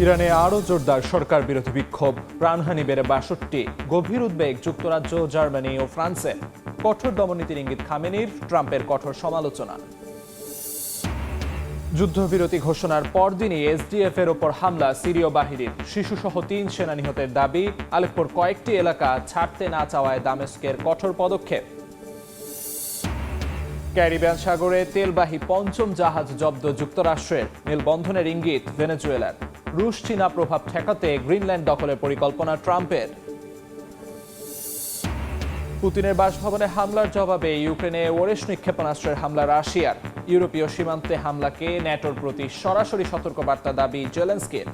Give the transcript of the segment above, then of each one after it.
ইরানে আরও জোরদার সরকার বিরোধী বিক্ষোভ, প্রাণহানি বেড়ে ৬২, গভীর উদ্বেগ যুক্তরাজ্য, জার্মানি ও ফ্রান্সে। কঠোর দমননীতির ইঙ্গিত খামেনির, ট্রাম্পের কঠোর সমালোচনা। যুদ্ধবিরতি ঘোষণার পরদিনই এসডিএফ এর ওপর হামলা সিরীয় বাহিনীর, শিশুসহ ৩ সেনা নিহতের দাবি। আলেপ্পোর কয়েকটি এলাকা ছাড়তে না চাওয়ায় দামেস্কের কঠোর পদক্ষেপ। ক্যারিবিয়ান সাগরে তেলবাহী পঞ্চম জাহাজ জব্দ যুক্তরাষ্ট্রের, মেলবন্ধনের ইঙ্গিত ভেনেজুয়েলার। রুশ চীনা প্রভাব ঠেকাতে গ্রিনল্যান্ড দখলের পরিকল্পনা ট্রাম্পের। পুতিনের বাসভবনে হামলার জবাবে ইউক্রেনে ওরেশ নিক্ষেপণাস্ত্রের হামলা রাশিয়ার। ইউরোপীয় সীমান্তে হামলাকে ন্যাটোর প্রতি সরাসরি সতর্কবার্তা দাবি জেলেনস্কির।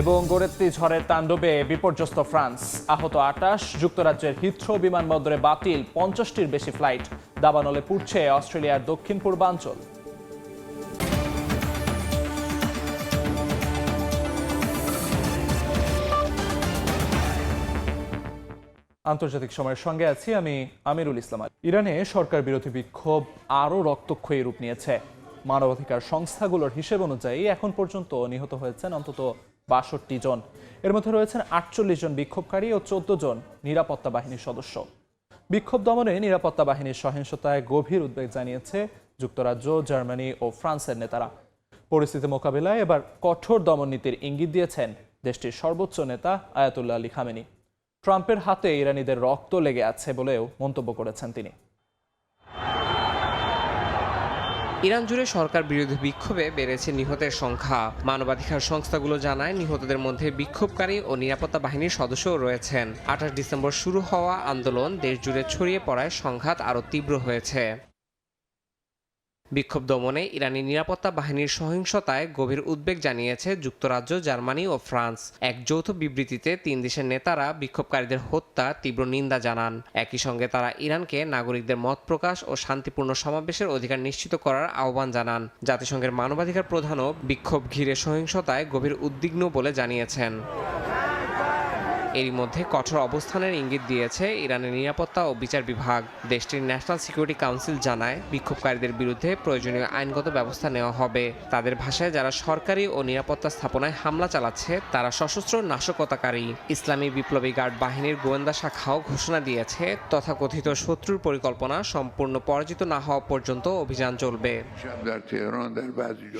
এবং গোরেত্তি ঝড়ের তাণ্ডবে বিপর্যস্ত ফ্রান্স, আহত ২৮। যুক্তরাজ্যের হিথ্রো বিমানবন্দরে বাতিল ৫০টির বেশি ফ্লাইট। দাবানলে পুড়ছে অস্ট্রেলিয়ার দক্ষিণ পূর্বাঞ্চল। আন্তর্জাতিক সময়ের সঙ্গে আছি আমি আমিরুল ইসলাম। ইরানে সরকার বিরোধী বিক্ষোভ আরও রক্তক্ষয়ী রূপ নিয়েছে। মানবাধিকার সংস্থাগুলোর হিসেব অনুযায়ী এখন পর্যন্ত নিহত হয়েছেন অন্তত ৬২ জন। এর মধ্যে রয়েছেন ৪৮ জন বিক্ষোভকারী ও ১৪ জন নিরাপত্তা বাহিনীর সদস্য। বিক্ষোভ দমনে নিরাপত্তা বাহিনীর সহিংসতায় গভীর উদ্বেগ জানিয়েছে যুক্তরাজ্য, জার্মানি ও ফ্রান্সের নেতারা। পরিস্থিতি মোকাবিলায় এবার কঠোর দমননীতির ইঙ্গিত দিয়েছেন দেশটির সর্বোচ্চ নেতা আয়াতুল্লাহ আলী খামেনি। ট্রাম্পের হাতে ইরানিদের রক্ত লেগে আছে বলেও মন্তব্য করেছেন তিনি। ইরান জুড়ে সরকার বিরোধী বিক্ষোভে বেড়েছে নিহতের সংখ্যা। মানবাধিকার সংস্থাগুলো জানায় নিহতদের মধ্যে বিক্ষোভকারী ও নিরাপত্তা বাহিনীর সদস্যও রয়েছেন। ২৮ ডিসেম্বর শুরু হওয়া আন্দোলন দেশ জুড়ে ছড়িয়ে পড়ায় সংঘাত আরও তীব্র হয়েছে। বিক্ষোভ দমনে ইরানি নিরাপত্তা বাহিনীর সহিংসতায় গভীর উদ্বেগ জানিয়েছে যুক্তরাজ্য, জার্মানি ও ফ্রান্স। এক যৌথ বিবৃতিতে ৩ দেশের নেতারা বিক্ষোভকারীদের হত্যা তীব্র নিন্দা জানান। একই সঙ্গে তারা ইরানকে নাগরিকদের মত প্রকাশ ও শান্তিপূর্ণ সমাবেশের অধিকার নিশ্চিত করার আহ্বান জানান। জাতিসংঘের মানবাধিকার প্রধানও বিক্ষোভ ঘিরে সহিংসতায় গভীর উদ্বিগ্ন বলে জানিয়েছেন। এরই মধ্যে কঠোর অবস্থানের ইঙ্গিত দিয়েছে ইরানের নিরাপত্তা ও বিচার বিভাগ। দেশটির ন্যাশনাল সিকিউরিটি কাউন্সিল জানায় বিক্ষোভকারীদের বিরুদ্ধে প্রয়োজনীয় আইনগত ব্যবস্থা নেওয়া হবে। তাদের ভাষায় যারা সরকারি ও নিরাপত্তা স্থাপনায় হামলা চালাচ্ছে তারা সশস্ত্র নাশকতাকারী। ইসলামী বিপ্লবী গার্ড বাহিনীর গোয়েন্দা শাখাও ঘোষণা দিয়েছে তথাকথিত শত্রুর পরিকল্পনা সম্পূর্ণ পরাজিত না হওয়া পর্যন্ত অভিযান চলবে।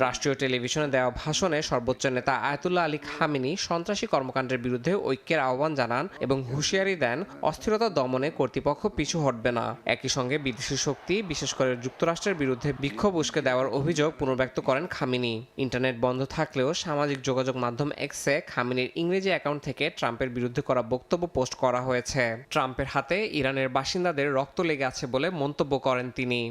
রাষ্ট্রীয় টেলিভিশনে দেওয়া ভাষণে সর্বোচ্চ নেতা আয়াতুল্লাহ আলী খামেনি সন্ত্রাসী কর্মকাণ্ডের বিরুদ্ধে ঐক্যের আহ্বান জানান এবং হুঁশিয়ারি দেন অস্থিরতা দমনে কর্তৃপক্ষ পিছু হটবে না। একই সঙ্গে বিদেশি শক্তি, বিশেষ করে যুক্তরাষ্ট্রের বিরুদ্ধে বিক্ষোভ উস্কে দেওয়ার অভিযোগ পুনর্ব্যক্ত করেন খামেনি। ইন্টারনেট বন্ধ থাকলেও সামাজিক যোগাযোগ মাধ্যম এক্সে খামেনির ইংরেজি অ্যাকাউন্ট থেকে ট্রাম্পের বিরুদ্ধে করা বক্তব্য পোস্ট করা হয়েছে। ট্রাম্পের হাতে ইরানের বাসিন্দাদের রক্ত লেগে আছে বলে মন্তব্য করেন তিনি।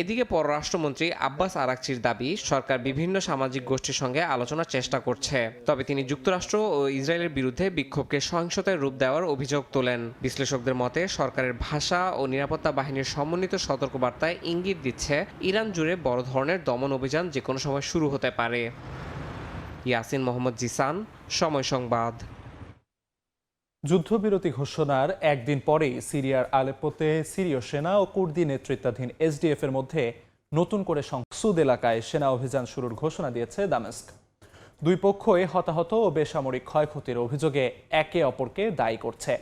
এদিকে পররাষ্ট্রমন্ত্রী আব্বাস আরাকচির দাবি সরকার বিভিন্ন সামাজিক গোষ্ঠীর সঙ্গে আলোচনার চেষ্টা করছে। তবে তিনি যুক্তরাষ্ট্র ও ইসরায়েলের বিরুদ্ধে বিক্ষোভকে সহিংসতার রূপ দেওয়ার অভিযোগ তোলেন। বিশ্লেষকদের মতে সরকারের ভাষা ও নিরাপত্তা বাহিনীর সমন্বিত সতর্কবার্তায় ইঙ্গিত দিচ্ছে ইরান জুড়ে বড় ধরনের দমন অভিযান যে কোনো সময় শুরু হতে পারে। ইয়াসিন মোহাম্মদ জিসান, সময় সংবাদ। যুদ্ধবিরতি ঘোষণার একদিন পরেই সিরিয়ার আলেপ্পোতে সিরীয় সেনা ও কুর্দি নেতৃত্বাধীন এসডিএফ এর মধ্যে নতুন করে সুদ এলাকায় সেনা অভিযান শুরুর ঘোষণা দিয়েছে দামেস্ক। দুই পক্ষই হতাহত ও বেসামরিক ক্ষয়ক্ষতির অভিযোগে একে অপরকে দায়ী করছে।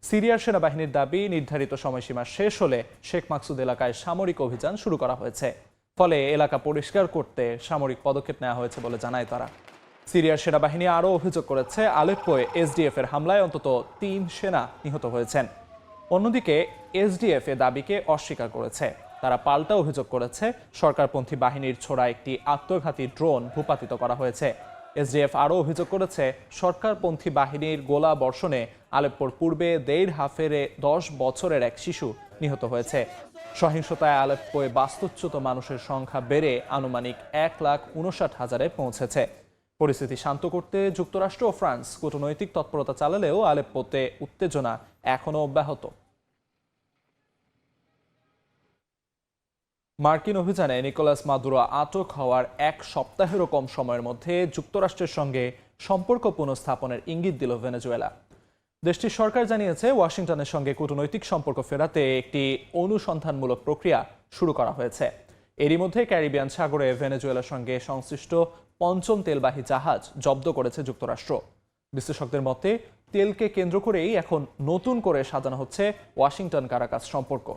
সিরিয়ার সেনাবাহিনীর দাবি নির্ধারিত সময়সীমা শেষ হলে শেখ মাকসুদ এলাকায় সামরিক অভিযান শুরু করা হয়েছে। ফলে এলাকা পরিষ্কার করতে সামরিক পদক্ষেপ নেওয়া হয়েছে বলে জানায় তারা। সিরিয়ার সেনাবাহিনী আরও অভিযোগ করেছে আলেপ্পোয় এসডিএফ এর হামলায় অন্তত ৩ সেনা নিহত হয়েছেন। অন্যদিকে এসডিএফ এ দাবিকে অস্বীকার করেছে। তারা পাল্টা অভিযোগ করেছে সরকারপন্থী বাহিনীর ছোড়া একটি আত্মঘাতী ড্রোন ভূপাতিত করা হয়েছে। এসডিএফ আরও অভিযোগ করেছে সরকারপন্থী বাহিনীর গোলা বর্ষণে আলেপ্পোর পূর্বে দেইর হাফেরে ১০ বছরের এক শিশু নিহত হয়েছে। সহিংসতায় আলেপ্পোয় বাস্তুচ্যুত মানুষের সংখ্যা বেড়ে আনুমানিক ১,৫৯,০০০ পৌঁছেছে। পরিস্থিতি শান্ত করতে যুক্তরাষ্ট্র ও ফ্রান্স কূটনৈতিক তৎপরতা চালালেও আলেপ্পোতে উত্তেজনা এখনও অব্যাহত। মার্কিন অভিযানে নিকোলাস মাদুরো আটক হওয়ার এক সপ্তাহেরও কম সময়ের মধ্যে যুক্তরাষ্ট্রের সঙ্গে সম্পর্ক পুনঃস্থাপনের ইঙ্গিত দিল ভেনেজুয়েলা। দেশটির সরকার জানিয়েছে ওয়াশিংটনের সঙ্গে কূটনৈতিক সম্পর্ক ফেরাতে একটি অনুসন্ধানমূলক প্রক্রিয়া শুরু করা হয়েছে। এরই মধ্যে ক্যারিবিয়ান সাগরে ভেনেজুয়েলার সঙ্গে সংশ্লিষ্ট পঞ্চম তেলবাহী জাহাজ জব্দ করেছে যুক্তরাষ্ট্র। বিশ্লেষকদের মতে তেলকে কেন্দ্র করেই এখন নতুন করে সাজানো হচ্ছে ওয়াশিংটন কারাকাস সম্পর্ক।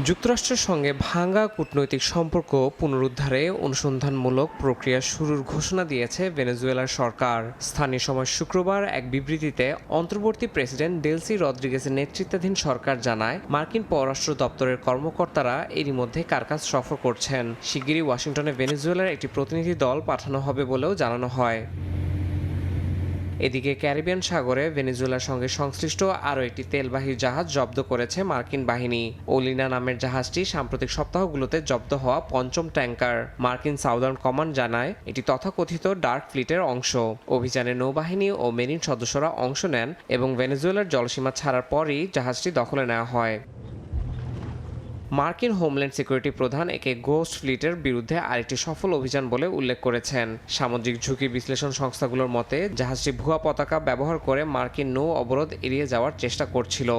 যুক্তরাষ্ট্রের সঙ্গে ভাঙা কূটনৈতিক সম্পর্ক পুনরুদ্ধারে অনুসন্ধানমূলক প্রক্রিয়া শুরুর ঘোষণা দিয়েছে ভেনেজুয়েলার সরকার। স্থানীয় সময় শুক্রবার এক বিবৃতিতে অন্তর্বর্তী প্রেসিডেন্ট ডেলসি রদ্রিগেজের নেতৃত্বাধীন সরকার জানায়, মার্কিন পররাষ্ট্র দপ্তরের কর্মকর্তারা এরই মধ্যে কারাকাস সফর করছেন। শিগগিরই ওয়াশিংটনে ভেনেজুয়েলার একটি প্রতিনিধি দল পাঠানো হবে বলেও জানানো হয়। এদিকে ক্যারিবিয়ান সাগরে ভেনেজুয়েলার সঙ্গে সংশ্লিষ্ট আরও একটি তেলবাহী জাহাজ জব্দ করেছে মার্কিন বাহিনী। ওলিনা নামের জাহাজটি সাম্প্রতিক সপ্তাহগুলোতে জব্দ হওয়া পঞ্চম ট্যাঙ্কার। মার্কিন সাউদার্ন কমান্ড জানায় এটি তথাকথিত ডার্ক ফ্লিটের অংশ। অভিযানে নৌবাহিনী ও মেরিন সদস্যরা অংশ নেন এবং ভেনেজুয়েলার জলসীমা ছাড়ার পরই জাহাজটি দখলে নেওয়া হয়। মার্কিন হোমল্যান্ড সিকিউরিটি প্রধান একে গোস্ট ফ্লিটের বিরুদ্ধে আরেকটি সফল অভিযান বলে উল্লেখ করেছেন। সামুদ্রিক ঝুঁকি বিশ্লেষণ সংস্থাগুলোর মতে জাহাজটি ভুয়া পতাকা ব্যবহার করে মার্কিন নৌ অবরোধ এড়িয়ে যাওয়ার চেষ্টা করছিল।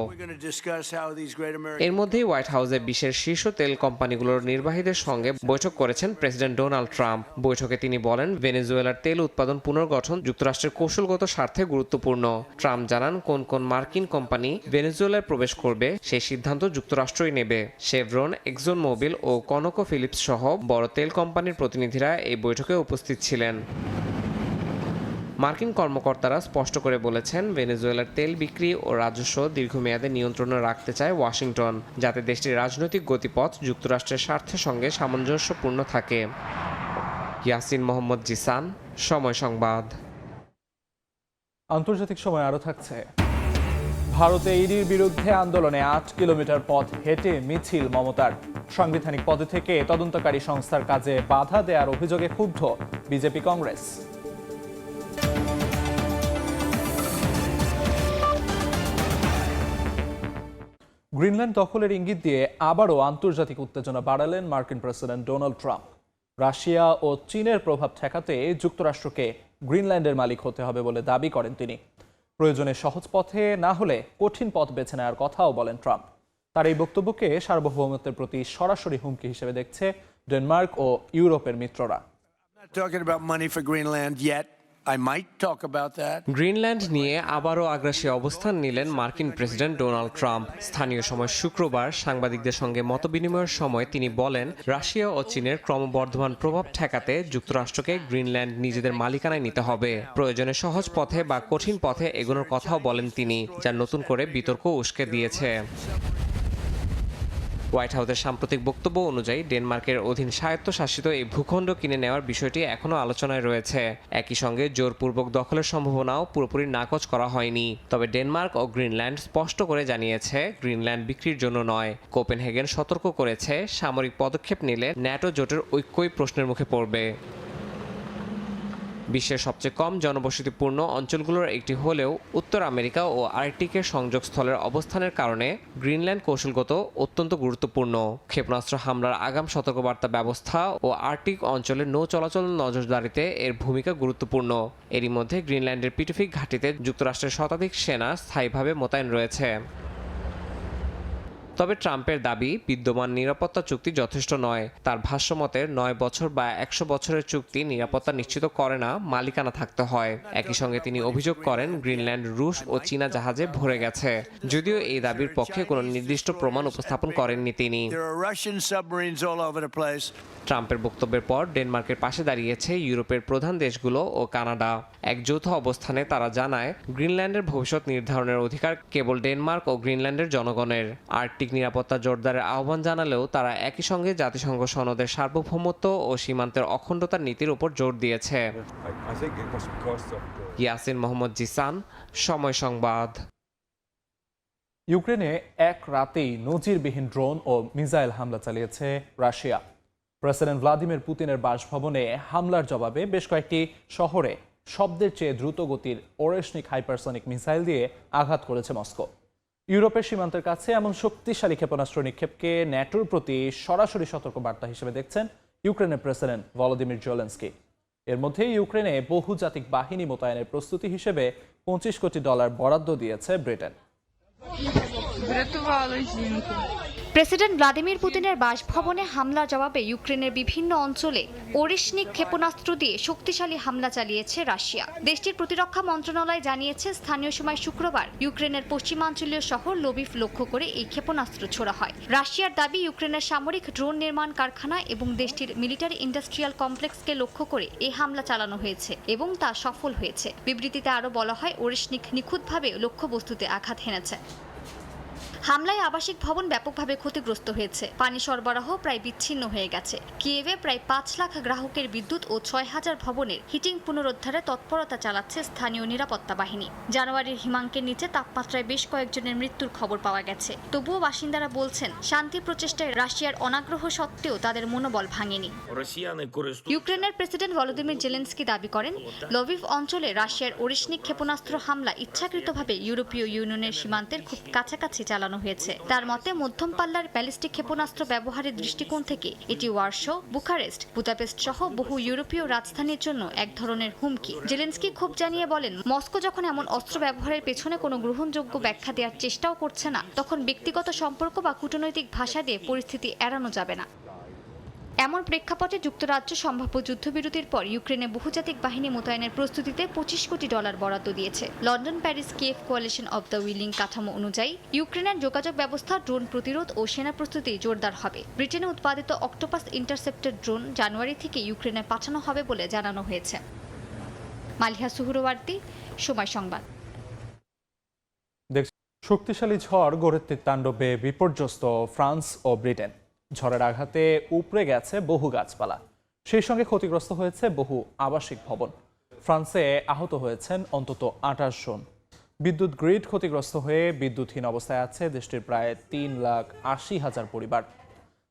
এর মধ্যেই হোয়াইট হাউসে বিশ্বের শীর্ষ তেল কোম্পানিগুলোর নির্বাহীদের সঙ্গে বৈঠক করেছেন প্রেসিডেন্ট ডোনাল্ড ট্রাম্প। বৈঠকে তিনি বলেন, ভেনেজুয়েলার তেল উৎপাদন পুনর্গঠন যুক্তরাষ্ট্রের কৌশলগত স্বার্থে গুরুত্বপূর্ণ। ট্রাম্প জানান, কোন কোন মার্কিন কোম্পানি ভেনেজুয়েলায় প্রবেশ করবে সেই সিদ্ধান্ত যুক্তরাষ্ট্রই নেবে। শেভরন, এক্সন মোবিল ও কনকো ফিলিপস সহ বড় তেল কোম্পানির প্রতিনিধিরা এই বৈঠকে উপস্থিত ছিলেন। মার্কিন কর্মকর্তারা স্পষ্ট করে বলেছেন, ভেনেজুয়েলার তেল বিক্রি ও রাজস্ব দীর্ঘমেয়াদে নিয়ন্ত্রণে রাখতে চায় ওয়াশিংটন, যাতে দেশটির রাজনৈতিক গতিপথ যুক্তরাষ্ট্রের স্বার্থের সঙ্গে সামঞ্জস্যপূর্ণ থাকে। ইয়াসিন মোহাম্মদ জিসান, সময় সংবাদ। আন্তর্জাতিক সময় আরও থাকছে। ভারতে ইডির বিরুদ্ধে আন্দোলনে 8 কিলোমিটার পথ হেঁটে মিছিল মমতার। সাংবিধানিক পদে থেকে তদন্তকারী সংস্থার কাজে বাধা দেওয়ার অভিযোগে ক্ষুব্ধ বিজেপি কংগ্রেস। গ্রিনল্যান্ড দখলের ইঙ্গিত দিয়ে আবারও আন্তর্জাতিক উত্তেজনা বাড়ালেন মার্কিন প্রেসিডেন্ট ডোনাল্ড ট্রাম্প। রাশিয়া ও চীনের প্রভাব ঠেকাতে যুক্তরাষ্ট্রকে গ্রিনল্যান্ডের মালিক হতে হবে বলে দাবি করেন তিনি। প্রয়োজনে সহজ পথে না হলে কঠিন পথ বেছে নেওয়ার কথাও বলেন ট্রাম্প। তার এই বক্তব্যকে সার্বভৌমত্বের প্রতি সরাসরি হুমকি হিসেবে দেখছে ডেনমার্ক ও ইউরোপের মিত্ররা। গ্রিনল্যান্ড নিয়ে আবারও আগ্রাসী অবস্থান নিলেন মার্কিন প্রেসিডেন্ট ডোনাল্ড ট্রাম্প। স্থানীয় সময় শুক্রবার সাংবাদিকদের সঙ্গে মতবিনিময়ের সময় তিনি বলেন, রাশিয়া ও চীনের ক্রমবর্ধমান প্রভাব ঠেকাতে যুক্তরাষ্ট্রকে গ্রিনল্যান্ড নিজেদের মালিকানায় নিতে হবে। প্রয়োজনে সহজ পথে বা কঠিন পথে এগোনোর কথাও বলেন তিনি, যা নতুন করে বিতর্ক উস্কে দিয়েছে। হোয়াইট হাউসের সাম্প্রতিক বক্তব্য অনুযায়ী ডেনমার্কের অধীন স্বায়ত্তশাসিত এই ভূখণ্ড কিনে নেওয়ার বিষয়টি এখনও আলোচনায় রয়েছে। একই সঙ্গে জোরপূর্বক দখলের সম্ভাবনাও পুরোপুরি নাকচ করা হয়নি। তবে ডেনমার্ক ও গ্রিনল্যান্ড স্পষ্ট করে জানিয়েছে গ্রিনল্যান্ড বিক্রির জন্য নয়। কোপেনহেগেন সতর্ক করেছে, সামরিক পদক্ষেপ নিলে ন্যাটো জোটের ঐক্যই প্রশ্নের মুখে পড়বে। বিশ্বের সবচেয়ে কম জনবসতিপূর্ণ অঞ্চলগুলোর একটি হলেও উত্তর আমেরিকা ও আর্কটিকের সংযোগস্থলের অবস্থানের কারণে গ্রিনল্যান্ড কৌশলগত অত্যন্ত গুরুত্বপূর্ণ। ক্ষেপণাস্ত্র হামলার আগাম সতর্কবার্তা ব্যবস্থা ও আর্কটিক অঞ্চলে নৌ চলাচল নজরদারিতে এর ভূমিকা গুরুত্বপূর্ণ। এরই মধ্যে গ্রিনল্যান্ডের পিটুফিক ঘাঁটিতে যুক্তরাষ্ট্রের শতাধিক সেনা স্থায়ীভাবে মোতায়েন রয়েছে। তবে ট্রাম্পের দাবি বিদ্যমান নিরাপত্তা চুক্তি যথেষ্ট নয়। তার ভাষ্যমতে 9 বছর বা 100 বছরের চুক্তি নিরাপত্তা নিশ্চিত করে না, মালিকানা থাকতে হয়। একই সঙ্গে তিনি অভিযোগ করেন গ্রিনল্যান্ড রুশ ও চীনা জাহাজে ভরে গেছে, যদিও এই দাবির পক্ষে কোনো নির্দিষ্ট প্রমাণ উপস্থাপন করেননি তিনি। ট্রাম্পের বক্তব্যের পর ডেনমার্কের পাশে দাঁড়িয়েছে ইউরোপের প্রধান দেশগুলো ও কানাডা। এক যৌথ অবস্থানে তারা জানায়, গ্রিনল্যান্ডের ভবিষ্যৎ নির্ধারণের অধিকার কেবল ডেনমার্ক ও গ্রিনল্যান্ডের জনগণের। আর্কটিক নিরাপত্তা জোরদারের আহ্বান জানালেও তারা একই সঙ্গে জাতিসংঘ সনদের সার্বভৌমত্ব ও সীমান্তের অখণ্ডতার নীতির উপর জোর দিয়েছে। ইয়াসিন মোহাম্মদ জিসান, সময় সংবাদ। ইউক্রেনে এক রাতেই নজিরবিহীন ড্রোন ও মিসাইল হামলা চালিয়েছে রাশিয়া। প্রেসিডেন্ট ভ্লাদিমির পুতিনের বাসভবনে হামলার জবাবে বেশ কয়েকটি শহরে শব্দের চেয়ে দ্রুত গতির ওরেশনিক হাইপারসনিক মিসাইল দিয়ে আঘাত করেছে মস্কো। ইউরোপের সীমান্তের কাছে এমন শক্তিশালী ক্ষেপণাস্ত্র নিক্ষেপকে ন্যাটোর প্রতি সরাসরি সতর্কবার্তা হিসেবে দেখছেন ইউক্রেনের প্রেসিডেন্ট ভলোদিমির জেলেনস্কি। এর মধ্যে ইউক্রেনে বহুজাতিক বাহিনী মোতায়েনের প্রস্তুতি হিসেবে $25 কোটি বরাদ্দ দিয়েছে ব্রিটেন। প্রেসিডেন্ট ভ্লাদিমির পুতিনের বাসভবনে হামলার জবাবে ইউক্রেনের বিভিন্ন অঞ্চলে ওরিশনিক ক্ষেপণাস্ত্র দিয়ে শক্তিশালী হামলা চালিয়েছে রাশিয়া। দেশটির প্রতিরক্ষা মন্ত্রণালয় জানিয়েছে, স্থানীয় সময় শুক্রবার ইউক্রেনের পশ্চিমাঞ্চলীয় শহর লবিভ লক্ষ্য করে এই ক্ষেপণাস্ত্র ছোড়া হয়। রাশিয়ার দাবি, ইউক্রেনের সামরিক ড্রোন নির্মাণ কারখানা এবং দেশটির মিলিটারি ইন্ডাস্ট্রিয়াল কমপ্লেক্সকে লক্ষ্য করে এই হামলা চালানো হয়েছে এবং তা সফল হয়েছে। বিবৃতিতে আরও বলা হয়, ওরিশনিক নিখুঁতভাবে লক্ষ্যবস্তুতে আঘাত হেনেছে। হামলায় আবাসিক ভবন ব্যাপকভাবে ক্ষতিগ্রস্ত হয়েছে। পানি সরবরাহ প্রায় বিচ্ছিন্ন হয়ে গেছে। কিয়েভে প্রায় 5 লাখ গ্রাহকের বিদ্যুৎ ও 6000 ভবনের হিটিং পুনরুদ্ধারে তৎপরতা চালাচ্ছে স্থানীয় নিরাপত্তা বাহিনী। জানুয়ারির হিমাঙ্কের নিচে তাপমাত্রায় বেশ কয়েকজনের মৃত্যুর খবর পাওয়া গেছে। তবুও বাসিন্দারা বলছেন, শান্তি প্রচেষ্টায় রাশিয়ার অনাগ্রহ সত্ত্বেও তাদের মনোবল ভাঙেনি। ইউক্রেনের প্রেসিডেন্ট ভলোদিমির জেলেনস্কি দাবি করেন, লভিভ অঞ্চলে রাশিয়ার ওরিশনিক ক্ষেপণাস্ত্র হামলা ইচ্ছাকৃতভাবে ইউরোপীয় ইউনিয়নের সীমান্তের খুব কাছাকাছি চালানো হয়েছে। তার মতে, মধ্যম পাল্লার ব্যালিস্টিক ক্ষেপণাস্ত্র ব্যবহারের দৃষ্টিকোণ থেকে এটি ওয়ারশো, বুখারেস্ট, বুদাপেস্ট সহ বহু ইউরোপীয় রাজধানীর জন্য এক ধরনের হুমকি। জেলেনস্কি ক্ষোভ জানিয়ে বলেন, মস্কো যখন এমন অস্ত্র ব্যবহারের পেছনে কোনো গ্রহণযোগ্য ব্যাখ্যা দেওয়ার চেষ্টাও করছে না, তখন ব্যক্তিগত সম্পর্ক বা কূটনৈতিক ভাষা দিয়ে পরিস্থিতি এড়ানো যাবে না। এমন প্রেক্ষাপটে যুক্তরাজ্য সম্ভাব্য যুদ্ধবিরতির পর ইউক্রেনে বহুজাতিক বাহিনী মোতায়েনের প্রস্তুতিতে $25 কোটি বরাদ্দ দিয়েছে। London Paris Kyiv coalition of the willing কাঠামো অনুযায়ী ইউক্রেনের যোগাযোগ ব্যবস্থা, ড্রোন প্রতিরোধ ও সেনা প্রস্তুতি জোরদার হবে। ব্রিটেনে উৎপাদিত অক্টোপাস ইন্টারসেপ্টর ড্রোন জানুয়ারি থেকে ইউক্রেনে পাঠানো হবে বলে জানানো হয়েছে। মালিহা সুহুরওয়ার্দী, সময় সংবাদ। শক্তিশালী ঝড় গোরেত্তির তাণ্ডবে বিপর্যস্ত ফ্রান্স ও ব্রিটেন। ঝড়ের আঘাতে উপড়ে গেছে বহু গাছপালা, সেই সঙ্গে ক্ষতিগ্রস্ত হয়েছে বহু আবাসিক ভবন। ফ্রান্সে আহত হয়েছেন অন্তত 28 জন। বিদ্যুৎ গ্রিড ক্ষতিগ্রস্ত হয়ে বিদ্যুৎহীন অবস্থায় আছে দেশটির প্রায় 3,80,000 পরিবার।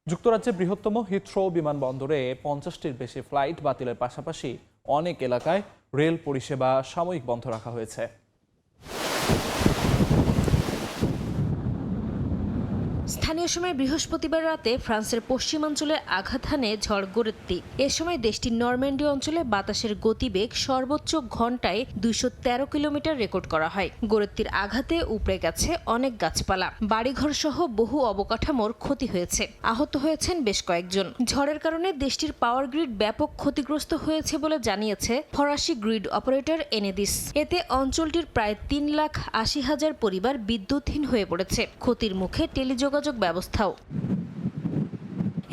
যুক্তরাজ্যের বৃহত্তম হিথ্রো বিমানবন্দরে 50টির বেশি ফ্লাইট বাতিলের পাশাপাশি অনেক এলাকায় রেল পরিষেবা সাময়িক বন্ধ রাখা হয়েছে। স্থানীয় সময় বৃহস্পতিবার রাতে ফ্রান্সের পশ্চিমাঞ্চলে আঘাত হানে ঝড় গোরেত্তি। এ সময় দেশটির নরম্যান্ডি অঞ্চলে বাতাসের গতিবেগ সর্বোচ্চ ঘন্টায় 213 কিলোমিটার রেকর্ড করা হয়। গোরেত্তির আঘাতে উপড়ে গেছে অনেক গাছপালা, বাড়িঘর সহ বহু অবকাঠামোর ক্ষতি হয়েছে। আহত হয়েছেন বেশ কয়েকজন। ঝড়ের কারণে দেশটির পাওয়ার গ্রিড ব্যাপক ক্ষতিগ্রস্ত হয়েছে বলে জানিয়েছে ফরাসি গ্রিড অপারেটর এনেদিস। এতে অঞ্চলটির প্রায় 3,80,000 পরিবার বিদ্যুৎহীন হয়ে পড়েছে। ক্ষতির মুখে টেলিযোগাযোগ ব্যবস্থাও।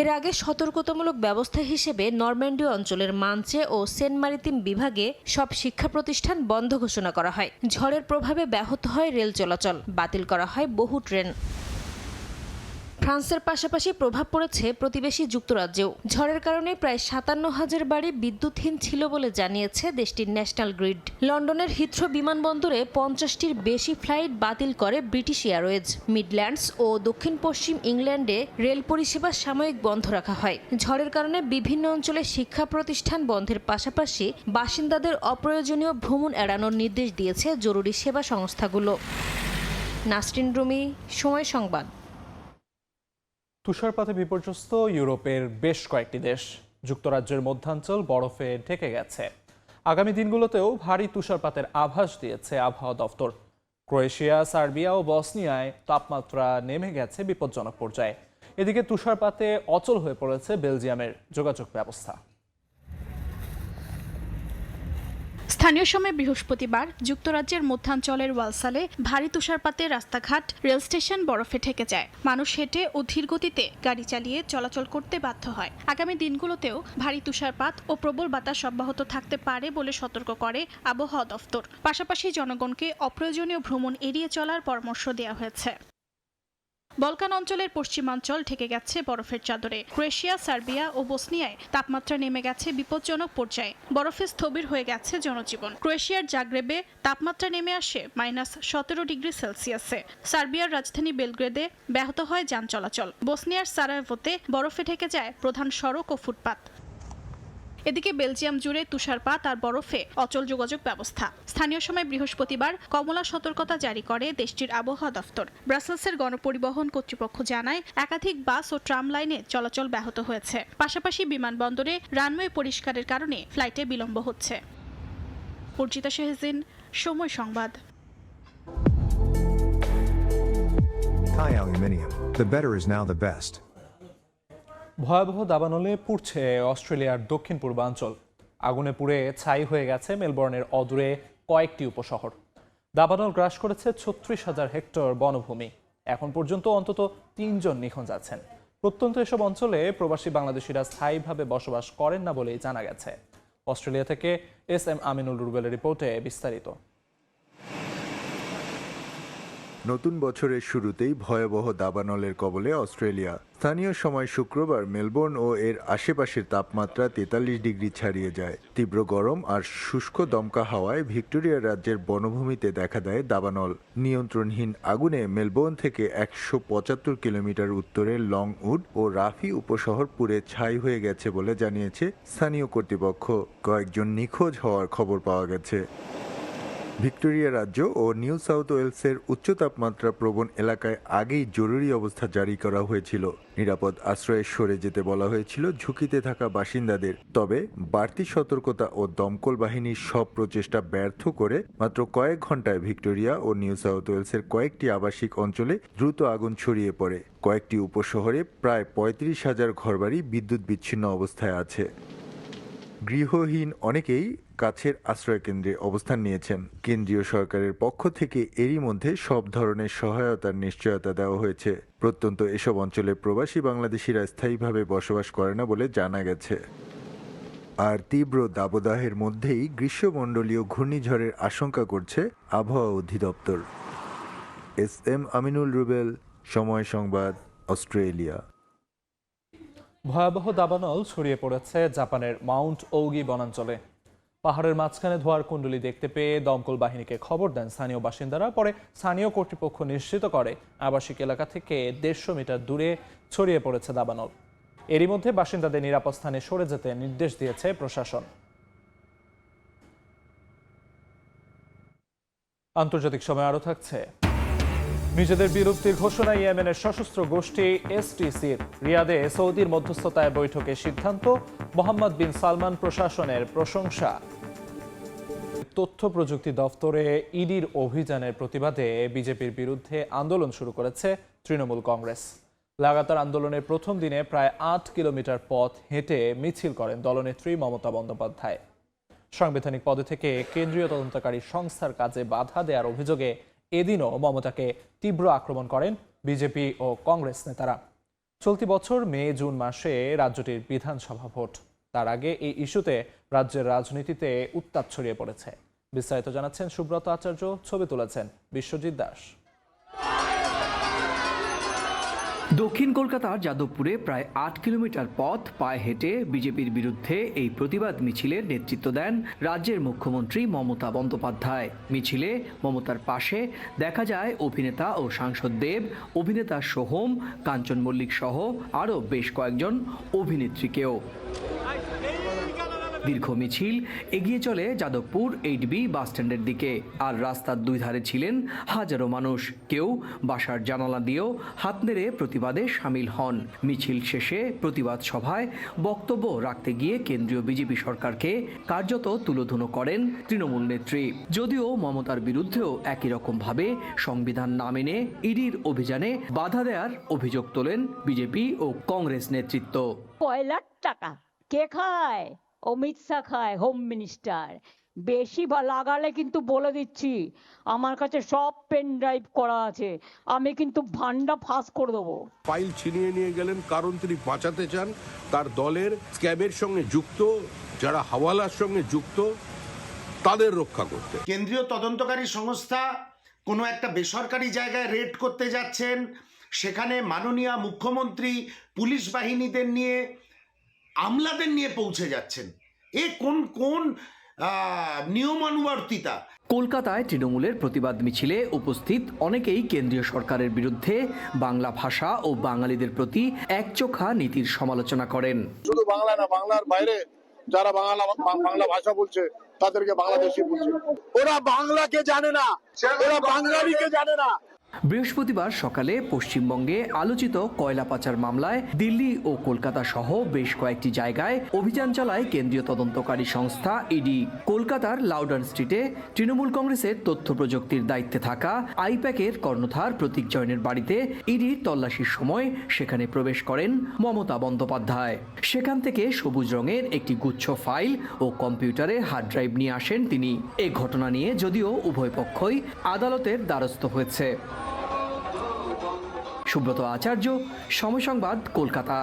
এর আগে সতর্কতামূলক ব্যবস্থা হিসেবে নরম্যান্ডি অঞ্চলের মানচে ও সেন্ট মারিতিম বিভাগে সব শিক্ষা প্রতিষ্ঠান বন্ধ ঘোষণা করা হয়। ঝড়ের প্রভাবে ব্যাহত হয় রেল চলাচল, বাতিল করা হয় বহু ট্রেন। ফ্রান্সের পাশাপাশি প্রভাব পড়েছে প্রতিবেশী যুক্তরাজ্যেও। ঝড়ের কারণে প্রায় 57,000 বাড়ি বিদ্যুৎহীন ছিল বলে জানিয়েছে দেশটির ন্যাশনাল গ্রিড। লন্ডনের হিথ্রো বিমানবন্দরে 50টির বেশি ফ্লাইট বাতিল করে ব্রিটিশ এয়ারওয়েজ। মিডল্যান্ডস ও দক্ষিণ পশ্চিম ইংল্যান্ডে রেল পরিষেবা সাময়িক বন্ধ রাখা হয়। ঝড়ের কারণে বিভিন্ন অঞ্চলে শিক্ষা প্রতিষ্ঠান বন্ধের পাশাপাশি বাসিন্দাদের অপ্রয়োজনীয় ভ্রমণ এড়ানোর নির্দেশ দিয়েছে জরুরি সেবা সংস্থাগুলো। নাসরিন রুমি, সময় সংবাদ। তুষারপাতে বিপর্যস্ত ইউরোপের বেশ কয়েকটি দেশ। যুক্তরাজ্যের মধ্যাঞ্চল বরফে ঢেকে গেছে। আগামী দিনগুলোতেও ভারী তুষারপাতের আভাস দিয়েছে আবহাওয়া দফতর। ক্রোয়েশিয়া, সার্বিয়া ও বসনিয়ায় তাপমাত্রা নেমে গেছে বিপজ্জনক পর্যায়ে। এদিকে তুষারপাতে অচল হয়ে পড়েছে বেলজিয়ামের যোগাযোগ ব্যবস্থা। স্থানীয় সময় বৃহস্পতিবার যুক্তরাজ্যের মধ্যাঞ্চলের ওয়ালসালে ভারী তুষারপাতে রাস্তাঘাট, রেল স্টেশন বরফে ঢেকে যায়। মানুষ হেঁটে ও ধীর গতিতে গাড়ি চালিয়ে চলাচল করতে বাধ্য হয়। আগামী দিনগুলোতেও ভারী তুষারপাত ও প্রবল বাতাস অব্যাহত থাকতে পারে বলে সতর্ক করে আবহাওয়া দফতর। পাশাপাশি জনগণকে অপ্রয়োজনীয় ভ্রমণ এড়িয়ে চলার পরামর্শ দেওয়া হয়েছে। বলকান অঞ্চলের পশ্চিমাঞ্চল ঢেকে গেছে বরফের চাদরে। ক্রোয়েশিয়া, সার্বিয়া ও বসনিয়ায় তাপমাত্রা নেমে গেছে বিপজ্জনক পর্যায়ে। বরফে স্থবির হয়ে গেছে জনজীবন। ক্রোয়েশিয়ার জাগ্রেবে তাপমাত্রা নেমে আসে -17 ডিগ্রি সেলসিয়াসে। সার্বিয়ার রাজধানী বেলগ্রেদে ব্যাহত হয় যান চলাচল। বসনিয়ার সারায়েভোতে বরফে ঢেকে যায় প্রধান সড়ক ও ফুটপাত। এদিকে বেলজিয়াম জুড়ে তুষারপাত আর বরফে অচল যোগাযোগ ব্যবস্থা। স্থানীয় সময় বৃহস্পতিবার কমলা সতর্কতা জারি করে দেশটির আবহাওয়া দফতর। ব্রাসেলসের গণপরিবহন কর্তৃপক্ষ জানায় একাধিক বাস ও ট্রাম লাইনে চলাচল ব্যাহত হয়েছে। পাশাপাশি বিমানবন্দরে রানওয়ে পরিষ্কারের কারণে ফ্লাইটে বিলম্ব হচ্ছে। পরিচিতা শেহজিন, সময় সংবাদ। Thai Aluminium. The better is now the best. ভয়াবহ দাবানলে পুড়ছে অস্ট্রেলিয়ার দক্ষিণ পূর্বাঞ্চল। আগুনে পুড়ে ছাই হয়ে গেছে মেলবোর্নের অদূরে কয়েকটি উপশহর। দাবানল গ্রাস করেছে 36,000 হেক্টর বনভূমি। এখন পর্যন্ত অন্তত 3 জন নিখোঁজ আছেন। প্রত্যন্ত এসব অঞ্চলে প্রবাসী বাংলাদেশিরা স্থায়ীভাবে বসবাস করেন না বলেই জানা গেছে। অস্ট্রেলিয়া থেকে SM আমিনুল রুবেলের রিপোর্টে বিস্তারিত। নতুন বছরের শুরুতেই ভয়াবহ দাবানলের কবলে অস্ট্রেলিয়া। স্থানীয় সময় শুক্রবার মেলবোর্ন ও এর আশেপাশের তাপমাত্রা 43 ডিগ্রি ছাড়িয়ে যায়। তীব্র গরম আর শুষ্ক দমকা হাওয়ায় ভিক্টোরিয়া রাজ্যের বনভূমিতে দেখা দেয় দাবানল। নিয়ন্ত্রণহীন আগুনে মেলবোর্ন থেকে 175 কিলোমিটার উত্তরে লংউড ও রাফি উপশহর পুড়ে ছাই হয়ে গেছে বলে জানিয়েছে স্থানীয় কর্তৃপক্ষ। কয়েকজন নিখোঁজ হওয়ার খবর পাওয়া গেছে। ভিক্টোরিয়া রাজ্য ও নিউ সাউথ ওয়েলসের উচ্চ তাপমাত্রা প্রবণ এলাকায় আগেই জরুরি অবস্থা জারি করা হয়েছিল। নিরাপদ আশ্রয়ে সরে যেতে বলা হয়েছিল ঝুঁকিতে থাকা বাসিন্দাদের। তবে বাড়তি সতর্কতা ও দমকল বাহিনীর সব প্রচেষ্টা ব্যর্থ করে মাত্র কয়েক ঘন্টায় ভিক্টোরিয়া ও নিউ সাউথ ওয়েলসের কয়েকটি আবাসিক অঞ্চলে দ্রুত আগুন ছড়িয়ে পড়ে। কয়েকটি উপশহরে প্রায় 35,000 ঘরবাড়ি বিদ্যুৎ বিচ্ছিন্ন অবস্থায় আছে। গৃহহীন অনেকেই কাছের আশ্রয়কেন্দ্রে অবস্থান নিয়েছেন। কেন্দ্রীয় সরকারের পক্ষ থেকে এরই মধ্যে সব ধরনের সহায়তার নিশ্চয়তা দেওয়া হয়েছে। প্রত্যন্ত এসব অঞ্চলে প্রবাসী বাংলাদেশিরা স্থায়ীভাবে বসবাস করে না বলে জানা গেছে। আর তীব্র দাবদাহের মধ্যেই গ্রীষ্মমণ্ডলীয় ঘূর্ণিঝড়ের আশঙ্কা করছে আবহাওয়া অধিদপ্তর। SM আমিনুল রুবেল, সময় সংবাদ, অস্ট্রেলিয়া। ভয়াবহ দাবানল ছড়িয়ে পড়েছে জাপানের মাউন্ট ওউগি বনাঞ্চলে। পাহাড়ের মাঝখানে ধোঁয়ার কুণ্ডলী দেখতে পেয়ে দমকল বাহিনীকে খবর দেন স্থানীয় বাসিন্দারা। পরে স্থানীয় কর্তৃপক্ষ নিশ্চিত করে আবাসিক এলাকা থেকে 150 মিটার দূরে ছড়িয়ে পড়েছে দাবানল। এরই মধ্যে বাসিন্দাদের নিরাপদ স্থানে সরে যেতে নির্দেশ দিয়েছে প্রশাসন। আন্তর্জাতিক সময় আরও থাকছে। নিজেদের বিরক্তির ঘোষণা ইয়েমেনের সশস্ত্র গোষ্ঠী STCর। রিয়াদে সৌদির মধ্যস্থতায় বৈঠকে সিদ্ধান্ত। মোহাম্মদ বিন সালমান প্রশাসনের প্রশংসা। তথ্য প্রযুক্তি দফতরে ইডির অভিযানের প্রতিবাদে বিজেপির বিরুদ্ধে আন্দোলন শুরু করেছে তৃণমূল কংগ্রেস। লাগাতার আন্দোলনের প্রথম দিনে প্রায় 8 কিলোমিটার পথ হেঁটে মিছিল করেন দলনেত্রী মমতা বন্দ্যোপাধ্যায়। সাংবিধানিক পদে থেকে কেন্দ্রীয় তদন্তকারী সংস্থার কাজে বাধা দেওয়ার অভিযোগে এদিনও মমতাকে তীব্র আক্রমণ করেন বিজেপি ও কংগ্রেস নেতারা। চলতি বছর মে জুন মাসে রাজ্যটির বিধানসভা ভোট। তার আগে এই ইস্যুতে রাজ্যের রাজনীতিতে উত্তাপ ছড়িয়ে পড়েছে। বিস্তারিত জানাচ্ছেন সুব্রত আচার্য, ছবি তুলেছেন বিশ্বজিৎ দাস। দক্ষিণ কলকাতার যাদবপুরে প্রায় 8 কিলোমিটার পথ পায়ে হেঁটে বিজেপির বিরুদ্ধে এই প্রতিবাদ মিছিলের নেতৃত্ব দেন রাজ্যের মুখ্যমন্ত্রী মমতা বন্দ্যোপাধ্যায়। মিছিলে মমতার পাশে দেখা যায় অভিনেতা ও সাংসদ দেব, অভিনেতা সোহম, কাঞ্চন মল্লিক সহ আরও বেশ কয়েকজন অভিনেত্রীকেও। দীর্ঘ মিছিল এগিয়ে চলে যাদবপুর 8B বাসস্ট্যান্ডের দিকে। আর রাস্তার দুই ধারে ছিলেন হাজারো মানুষ। কেউ বাসার জানালা দিয়েও হাত নেড়ে প্রতিবাদে সামিল হন। মিছিল শেষে প্রতিবাদ সভায় বক্তব্য রাখতে গিয়ে কেন্দ্রীয় বিজেপি সরকারকে কার্যত তুলোধুনো করেন তৃণমূল নেত্রী। যদিও মমতার বিরুদ্ধেও একই রকমভাবে সংবিধান না মেনে ইডির অভিযানে বাধা দেওয়ার অভিযোগ তোলেন বিজেপি ও কংগ্রেস নেতৃত্ব। কয়লার টাকা কে খায়? অমিত শাহ খায়, হোম মিনিস্টার। বেশি লাগালে কিন্তু বলে দিচ্ছি, আমার কাছে সব পেন ড্রাইভ করা আছে, আমি কিন্তু ভান্ডা ফাঁস করে দেবো। ফাইল ছিনিয়ে নিয়ে গেলেন কারণ তিনি বাঁচাতে চান তার দলের স্ক্যামের সঙ্গে যুক্ত, যারা হাওয়ালার সঙ্গে যুক্ত, তাদের রক্ষা করতে। কেন্দ্রীয় তদন্তকারী সংস্থা কোনো একটা বেসরকারি জায়গায় রেড করতে যাচ্ছেন, সেখানে মাননীয় মুখ্যমন্ত্রী পুলিশ বাহিনীদের নিয়ে, আমলাদের নিয়ে পৌঁছে যাচ্ছেন। এ কোন কোন নিয়মানুবর্তিতা? কলকাতায় তৃণমূলের প্রতিবাদ মিছিলে উপস্থিত অনেকেই কেন্দ্রীয় সরকারের বিরুদ্ধে বাংলা ভাষা ও বাঙালিদের প্রতি একচোখা নীতির সমালোচনা করেন। শুধু বাংলা না, বাংলার বাইরে যারা বাংলা ভাষা বলছে তাদেরকে বাংলাদেশি বলছে। ওরা বাংলাকে জানে না, ওরা বাঙালিকে জানে না। বৃহস্পতিবার সকালে পশ্চিমবঙ্গে আলোচিত কয়লা পাচার মামলায় দিল্লি ও কলকাতা সহ বেশ কয়েকটি জায়গায় অভিযান চালায় কেন্দ্রীয় তদন্তকারী সংস্থা ইডি। কলকাতার লাউডন স্ট্রিটে তৃণমূল কংগ্রেসের তথ্য প্রযুক্তির দায়িত্বে থাকা আইপ্যাকের কর্ণধার প্রতীক জৈনের বাড়িতে ইডির তল্লাশির সময় সেখানে প্রবেশ করেন মমতা বন্দ্যোপাধ্যায়। সেখান থেকে সবুজ রঙের একটি গুচ্ছ ফাইল ও কম্পিউটারে হার্ড ড্রাইভ নিয়ে আসেন তিনি। এ ঘটনা নিয়ে যদিও উভয় পক্ষই আদালতের দ্বারস্থ হয়েছে। সুব্রত আচার্য, সময় সংবাদ, কলকাতা।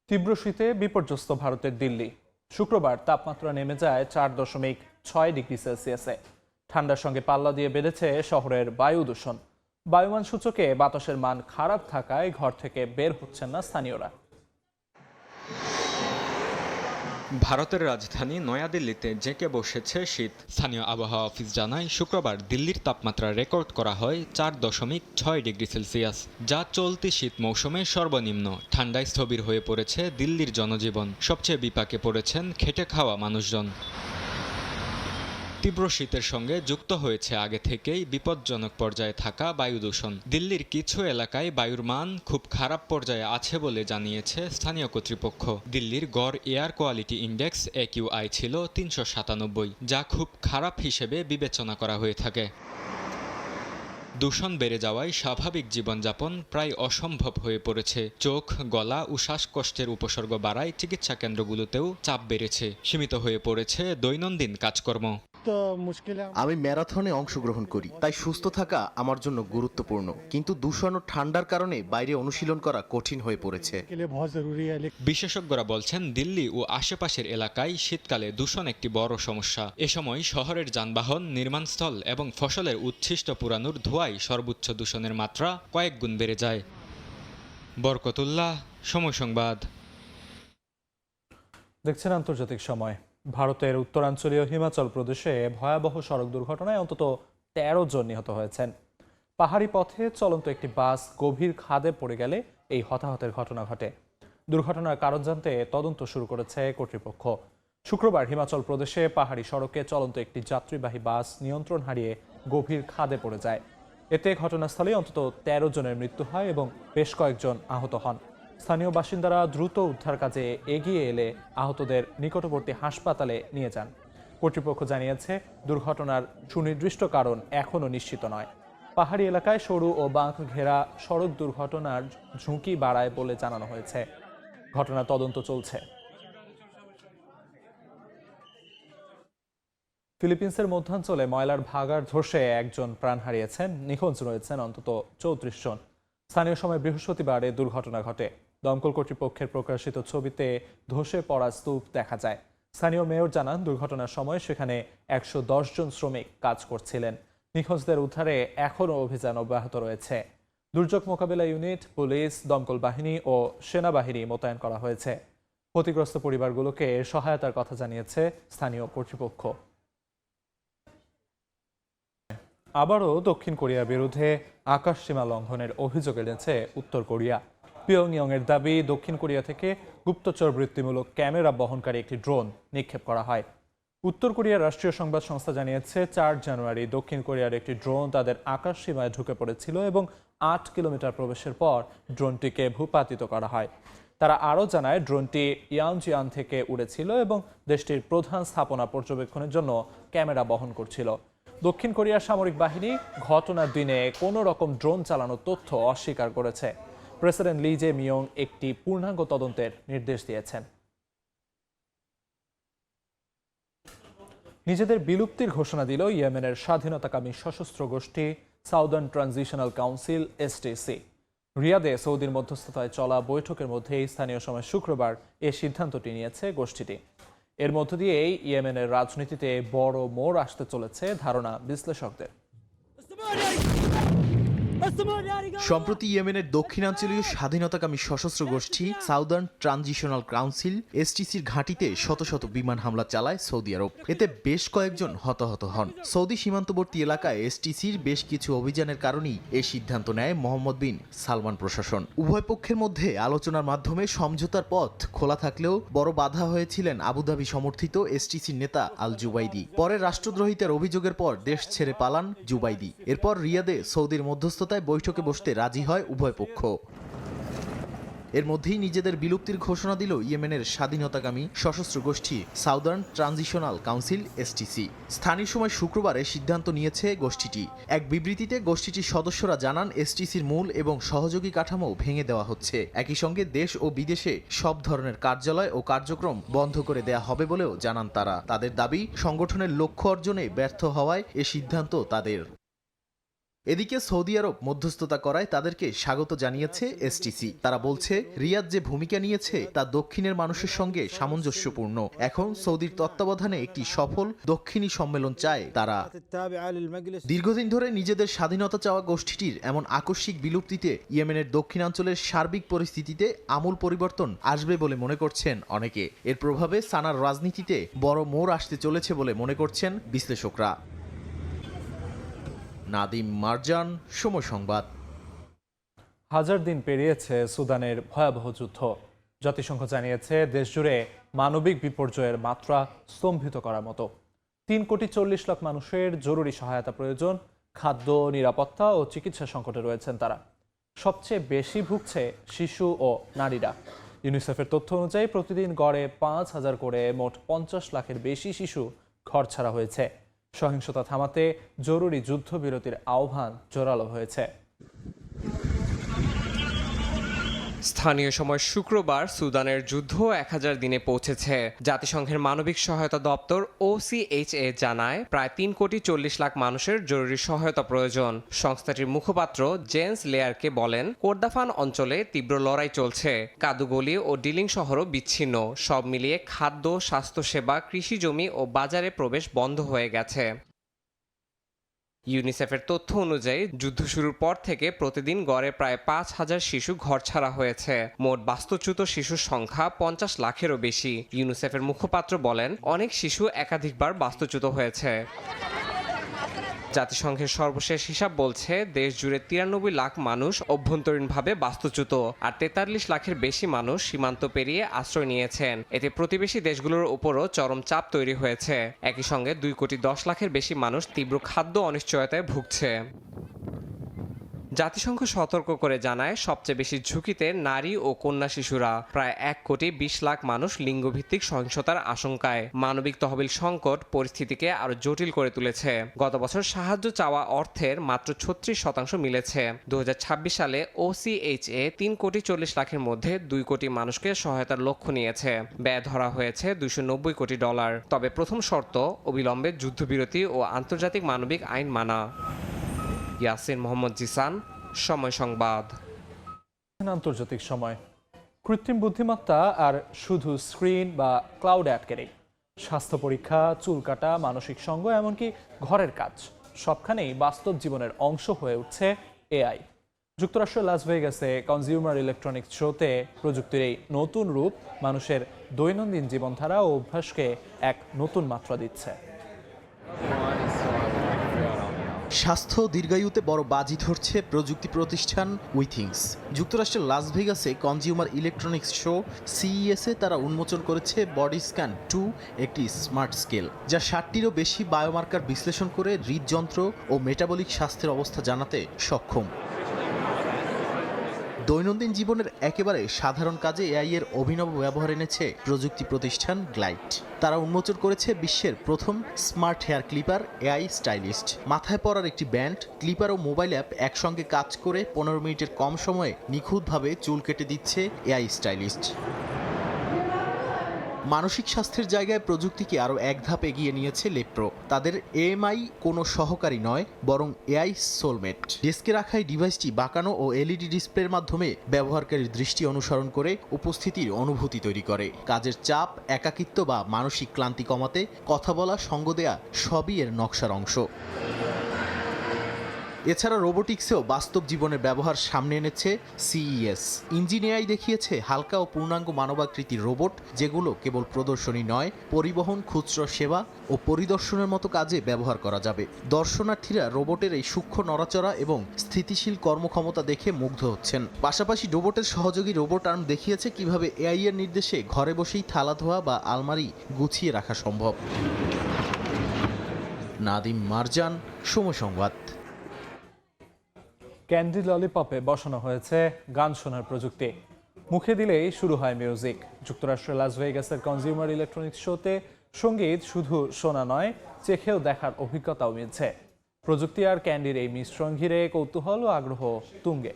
তীব্র শীতে বিপর্যস্ত ভারতের দিল্লি। শুক্রবার তাপমাত্রা নেমে যায় 4.6 ডিগ্রি সেলসিয়াসে। ঠান্ডার সঙ্গে পাল্লা দিয়ে বেড়েছে শহরের বায়ু দূষণ। বায়ুমান সূচকে বাতাসের মান খারাপ থাকায় ঘর থেকে বের হচ্ছেন না স্থানীয়রা। ভারতের রাজধানী নয়াদিল্লিতে জেঁকে বসেছে শীত। স্থানীয় আবহাওয়া অফিস জানায় শুক্রবার দিল্লির তাপমাত্রা রেকর্ড করা হয় 4.6 ডিগ্রি সেলসিয়াস, যা চলতি শীত মৌসুমে সর্বনিম্ন। ঠান্ডায় স্থবির হয়ে পড়েছে দিল্লির জনজীবন। সবচেয়ে বিপাকে পড়েছেন খেটে খাওয়া মানুষজন। তীব্র শীতের সঙ্গে যুক্ত হয়েছে আগে থেকেই বিপজ্জনক পর্যায়ে থাকা বায়ু দূষণ। দিল্লির কিছু এলাকায় বায়ুর মান খুব খারাপ পর্যায়ে আছে বলে জানিয়েছে স্থানীয় কর্তৃপক্ষ। দিল্লির গড় এয়ার কোয়ালিটি ইন্ডেক্স AQI ছিল 397, যা খুব খারাপ হিসেবে বিবেচনা করা হয়ে থাকে। দূষণ বেড়ে যাওয়ায় স্বাভাবিক জীবনযাপন প্রায় অসম্ভব হয়ে পড়েছে। চোখ, গলা ও শ্বাসকষ্টের উপসর্গ বাড়ায় চিকিৎসা কেন্দ্রগুলোতেও চাপ বেড়েছে। সীমিত হয়ে পড়েছে দৈনন্দিন কাজকর্ম। আমি ম্যারাথনে অংশগ্রহণ করি, তাই সুস্থ থাকা আমার জন্য গুরুত্বপূর্ণ। কিন্তু দূষণ ও ঠান্ডার কারণে বাইরে অনুশীলন করা কঠিন হয়ে পড়েছে। বিশেষজ্ঞরা বলছেন দিল্লি ও আশেপাশের এলাকায় শীতকালে দূষণ একটি বড় সমস্যা। এ সময় শহরের যানবাহন, নির্মাণস্থল এবং ফসলের উচ্ছিষ্ট পুরানোর ধোঁয়ায় সর্বোচ্চ দূষণের মাত্রা কয়েক গুণ বেড়ে যায়। বরকতুল্লাহ, সময় সংবাদ। দেখছেন আন্তর্জাতিক সময়। ভারতের উত্তরাঞ্চলীয় হিমাচল প্রদেশে ভয়াবহ সড়ক দুর্ঘটনায় অন্তত 13 জন নিহত হয়েছেন। পাহাড়ি পথে চলন্ত একটি বাস গভীর খাদে পড়ে গেলে এই হতাহতের ঘটনা ঘটে। দুর্ঘটনার কারণ জানতে তদন্ত শুরু করেছে কর্তৃপক্ষ। শুক্রবার হিমাচল প্রদেশে পাহাড়ি সড়কে চলন্ত একটি যাত্রীবাহী বাস নিয়ন্ত্রণ হারিয়ে গভীর খাদে পড়ে যায়। এতে ঘটনাস্থলে অন্তত 13 জনের মৃত্যু হয় এবং বেশ কয়েকজন আহত হন। স্থানীয় বাসিন্দারা দ্রুত উদ্ধার কাজে এগিয়ে এলে আহতদের নিকটবর্তী হাসপাতালে নিয়ে যান। কর্তৃপক্ষ জানিয়েছে দুর্ঘটনার সুনির্দিষ্ট কারণ এখনও নিশ্চিত নয়। পাহাড়ি এলাকায় সরু ও বাঁক ঘেরা সড়ক দুর্ঘটনার ঝুঁকি বাড়ায় বলে জানানো হয়েছে। ঘটনার তদন্ত চলছে। ফিলিপিন্সের মধ্যাঞ্চলে ময়লার ভাগাড় ধসে একজন প্রাণ হারিয়েছেন। নিখোঁজ রয়েছেন অন্তত 34 জন। স্থানীয় সময় বৃহস্পতিবার এ দুর্ঘটনা ঘটে। দমকল কর্তৃপক্ষের প্রকাশিত ছবিতে ধসে পড়া স্তূপ দেখা যায়। স্থানীয় মেয়র জানান দুর্ঘটনার সময় সেখানে 110 জন শ্রমিক কাজ করছিলেন। নিখোঁজদের উদ্ধারে এখনও অভিযান অব্যাহত রয়েছে। দুর্যোগ মোকাবিলা ইউনিট, পুলিশ, দমকল বাহিনী ও সেনাবাহিনী মোতায়েন করা হয়েছে। ক্ষতিগ্রস্ত পরিবারগুলোকে সহায়তার কথা জানিয়েছে স্থানীয় কর্তৃপক্ষ। আবারও দক্ষিণ কোরিয়ার বিরুদ্ধে আকাশসীমা লঙ্ঘনের অভিযোগ এনেছে উত্তর কোরিয়া। পিয়ংইয়ংয়ের দাবি, দক্ষিণ কোরিয়া থেকে গুপ্তচর বৃত্তিমূলক ক্যামেরা বহনকারী একটি ড্রোন নিক্ষেপ করা হয়। উত্তর কোরিয়ার রাষ্ট্রীয় সংবাদ সংস্থা জানিয়েছে 4 জানুয়ারি দক্ষিণ কোরিয়ার একটি ড্রোন তাদের আকাশসীমায় ঢুকে পড়েছিল এবং 8 কিলোমিটার প্রবেশের পর ড্রোনটিকে ভূপাতিত করা হয়। তারা আরও জানায় ড্রোনটি ইয়ানজিয়ান থেকে উড়েছিল এবং দেশটির প্রধান স্থাপনা পর্যবেক্ষণের জন্য ক্যামেরা বহন করছিল। দক্ষিণ কোরিয়ার সামরিক বাহিনী ঘটনার দিনে কোনো রকম ড্রোন চালানোর তথ্য অস্বীকার করেছে। প্রেসিডেন্ট লি জে মিয়ং একটি পূর্ণাঙ্গ তদন্তের নির্দেশ দিয়েছেন। নিজেদের বিলুপ্তির ঘোষণা দিল ইয়েমেনের স্বাধীনতাকামী সশস্ত্র গোষ্ঠী সাউদার্ন ট্রানজিশনাল কাউন্সিল STC। রিয়াদে সৌদির মধ্যস্থতায় চলা বৈঠকের মধ্যে স্থানীয় সময় শুক্রবার এ সিদ্ধান্তটি নিয়েছে গোষ্ঠীটি। এর মধ্য দিয়েই ইয়েমেনের রাজনীতিতে বড় মোড় আসতে চলেছে ধারণা বিশ্লেষকদের। সম্প্রতি ইয়েমেনের দক্ষিণাঞ্চলীয় স্বাধীনতাকামী সশস্ত্র গোষ্ঠী সাউদার্ন ট্রানজিশনাল কাউন্সিল এসটিসির ঘাঁটিতে শত শত বিমান হামলা চালায় সৌদি আরব। এতে বেশ কয়েকজন হতাহত হন। সৌদি সীমান্তবর্তী এলাকায় এসটিসির বেশ কিছু অভিযানের কারণেই এই সিদ্ধান্ত নেয় মোহাম্মদ বিন সালমান প্রশাসন। উভয় পক্ষের মধ্যে আলোচনার মাধ্যমে সমঝোতার পথ খোলা থাকলেও বড় বাধা হয়েছিলেন আবুধাবি সমর্থিত এসটিসির নেতা আল জুবাইদি। পরে রাষ্ট্রদ্রোহিতার অভিযোগের পর দেশ ছেড়ে পালান জুবাইদি। এরপর রিয়াদে সৌদির মধ্যস্থতায় বৈঠকে বসতে রাজি হয় উভয় পক্ষ। এর মধ্যেই নিজেদের বিলুপ্তির ঘোষণা দিল ইয়েমেনের স্বাধীনতাকামী সশস্ত্র গোষ্ঠী সাউদার্ন ট্রানজিশনাল কাউন্সিল এসটিসি। স্থানীয় সময় শুক্রবারে সিদ্ধান্ত নিয়েছে গোষ্ঠীটি। এক বিবৃতিতে গোষ্ঠীটির সদস্যরা জানান এসটিসির মূল এবং সহযোগী কাঠামো ভেঙে দেওয়া হচ্ছে। একই সঙ্গে দেশ ও বিদেশে সব ধরনের কার্যালয় ও কার্যক্রম বন্ধ করে দেয়া হবে বলেও জানান তারা। তাদের দাবি, সংগঠনের লক্ষ্য অর্জনে ব্যর্থ হওয়ায় এ সিদ্ধান্ত তাদের। এদিকে সৌদি আরব মধ্যস্থতা করায় তাদেরকে স্বাগত জানিয়েছে এসটিসি। তারা বলছে, রিয়াদ যে ভূমিকা নিয়েছে তা দক্ষিণের মানুষের সঙ্গে সামঞ্জস্যপূর্ণ। এখন সৌদির তত্ত্বাবধানে একটি সফল দক্ষিণী সম্মেলন চায় তারা। দীর্ঘদিন ধরে নিজেদের স্বাধীনতা চাওয়া গোষ্ঠীটির এমন আকস্মিক বিলুপ্তিতে ইয়েমেনের দক্ষিণাঞ্চলের সার্বিক পরিস্থিতিতে আমূল পরিবর্তন আসবে বলে মনে করছেন অনেকে। এর প্রভাবে সানার রাজনীতিতে বড় মোড় আসতে চলেছে বলে মনে করছেন বিশ্লেষকরা। নাদিম মারজান, সময় সংবাদ। হাজার দিন পেরিয়েছে সুদানের ভয়াবহ যুদ্ধ। জাতিসংঘ জানিয়েছে দেশজুড়ে মানবিক বিপর্যয়ের মাত্রা স্তম্ভিত করার মতো। 3,40,00,000 মানুষের জরুরি সহায়তা প্রয়োজন। খাদ্য, নিরাপত্তা ও চিকিৎসা সংকটে রয়েছেন তারা। সবচেয়ে বেশি ভুগছে শিশু ও নারীরা। ইউনিসেফের তথ্য অনুযায়ী প্রতিদিন গড়ে 5,000 করে মোট 50 লাখের বেশি শিশু ঘরছাড়া হয়েছে। সহিংসতা থামাতে জরুরি যুদ্ধবিরতির আহ্বান জোরালো হয়েছে। স্থানীয় সময় শুক্রবার সুদানের যুদ্ধ 1000 দিনে পৌঁছেছে। জাতিসংঘের মানবিক সহায়তা দপ্তর OCHA জানায় প্রায় 3,40,00,000 মানুষের জরুরি সহায়তা প্রয়োজন। সংস্থাটির মুখপাত্র জেন্স লেয়ারকে বলেন, কোর্দাফান অঞ্চলে তীব্র লড়াই চলছে। কাদুগলি ও ডিলিং শহরও বিচ্ছিন্ন। সব মিলিয়ে খাদ্য, স্বাস্থ্যসেবা, কৃষিজমি ও বাজারে প্রবেশ বন্ধ হয়ে গেছে। ইউনিসেফের তথ্য অনুযায়ী যুদ্ধ শুরুর পর থেকে প্রতিদিন গড়ে প্রায় 5,000 শিশু ঘরছাড়া হয়েছে। মোট বাস্তুচ্যুত শিশুর সংখ্যা 50 লাখেরও বেশি। ইউনিসেফের মুখপাত্র বলেন, অনেক শিশু একাধিকবার বাস্তুচ্যুত হয়েছে। জাতিসংঘের সর্বশেষ হিসাব বলছে দেশ জুড়ে 93 লাখ মানুষ অভ্যন্তরীণভাবে বাস্তুচ্যুত আর 43 লাখের বেশি মানুষ সীমান্ত পেরিয়ে আশ্রয় নিয়েছেন। এতে প্রতিবেশী দেশগুলোর উপরও চরম চাপ তৈরি হয়েছে। একই সঙ্গে 2,10,00,000 বেশি মানুষ তীব্র খাদ্য অনিশ্চয়তায় ভুগছে। জাতিসংঘ সতর্ক করে জানায়, সবচেয়ে বেশি ঝুঁকিতে নারী ও কন্যা শিশুরা। প্রায় 1,20,00,000 মানুষ লিঙ্গভিত্তিক সহিংসতার আশঙ্কায়। মানবিক তহবিল সংকট পরিস্থিতিকে আরো জটিল করে তুলেছে। গত বছর সাহায্য চাওয়া অর্থের মাত্র 36% মিলেছে। 2026 সালে OCHA 3,40,00,000 মধ্যে 2 কোটি মানুষকে সহায়তার লক্ষ্য নিয়েছে। ব্যয় ধরা হয়েছে $290 কোটি। তবে প্রথম শর্ত অবিলম্বে যুদ্ধবিরতি ও আন্তর্জাতিক মানবিক আইন মানা। ইয়াসিন মোহাম্মদ জিসান, সময় সংবাদ। আন্তর্জাতিক সময়। কৃত্রিম বুদ্ধিমত্তা আর শুধু স্ক্রিন বা ক্লাউডে আটকে নেই। স্বাস্থ্য পরীক্ষা, চুল কাটা, মানসিক সঙ্গ, এমনকি ঘরের কাজ সবখানেই বাস্তব জীবনের অংশ হয়ে উঠছে AI। যুক্তরাষ্ট্রের লাস ভেগাসে কনজিউমার ইলেকট্রনিক্স শোতে প্রযুক্তির এই নতুন রূপ মানুষের দৈনন্দিন জীবনধারা ও অভ্যাসকে এক নতুন মাত্রা দিচ্ছে। স্বাস্থ্য দীর্ঘায়ুতে বড় বাজি ধরছে প্রযুক্তি প্রতিষ্ঠান উইথিংস। যুক্তরাষ্ট্রের লাস ভেগাসে কনজিউমার ইলেকট্রনিক্স শো CES-এ তারা উন্মোচন করেছে বডি স্ক্যান 2, একটি স্মার্ট স্কেল যা 60টিরও বেশি বায়োমার্কার বিশ্লেষণ করে হৃদযন্ত্র ও মেটাবলিক স্বাস্থ্যের অবস্থা জানাতে সক্ষম। দৈনন্দিন জীবনের একেবারে সাধারণ কাজে AI এর অভিনব ব্যবহার এনেছে প্রযুক্তি প্রতিষ্ঠান গ্লাইড। তারা উন্মোচন করেছে বিশ্বের প্রথম smart hair clipper AI stylist. মাথায় পরার একটি ব্যান্ড, ক্লিপার ও মোবাইল অ্যাপ একসঙ্গে কাজ করে 15 মিনিটের কম সময়ে নিখুঁতভাবে চুল কেটে দিচ্ছে AI স্টাইলিস্ট। মানসিক স্বাস্থ্যের জায়গায় প্রযুক্তিকে আরও এক ধাপ এগিয়ে নিয়েছে লেপ্রো। তাদের AMI কোনো সহকারী নয়, বরং AI সোলমেট। ডেস্কে রাখা এই ডিভাইসটি বাঁকানো ও LED ডিসপ্লের মাধ্যমে ব্যবহারকারীর দৃষ্টি অনুসরণ করে উপস্থিতির অনুভূতি তৈরি করে। কাজের চাপ, একাকিত্ব বা মানসিক ক্লান্তি কমাতে কথা বলা, সঙ্গ দেয়া সবই এর নকশার অংশ। এছাড়া রোবোটিক্সেও বাস্তব জীবনের ব্যবহার সামনে এনেছে CES। ইঞ্জিনিয়ারিং দেখিয়েছে হালকা ও পূর্ণাঙ্গ মানবাকৃতির রোবট, যেগুলো কেবল প্রদর্শনী নয়, পরিবহন, খুচরো সেবা ও পরিদর্শনের মতো কাজে ব্যবহার করা যাবে। দর্শনার্থীরা রোবটের এই সূক্ষ্ম নড়াচড়া এবং স্থিতিশীল কর্মক্ষমতা দেখে মুগ্ধ হচ্ছেন। পাশাপাশি রোবটের সহযোগী রোবট আর্ম দেখিয়েছে কিভাবে AI এর নির্দেশে ঘরে বসেই থালা ধোয়া বা আলমারি গুছিয়ে রাখা সম্ভব। নাদিম মারজান, সময় সংবাদ। ক্যান্ডি ললিপপে বসানো হয়েছে গান শোনার প্রযুক্তি। মুখে দিলেই শুরু হয় মিউজিক। যুক্তরাষ্ট্রের লাস ভেগাসের কনজিউমার ইলেকট্রনিক্স শোতে সঙ্গীত শুধু শোনা নয়, চেখেও দেখার অভিজ্ঞতাও মিলছে। প্রযুক্তি আর ক্যান্ডির এই মিশ্রণ ঘিরে কৌতূহল ও আগ্রহ তুঙ্গে।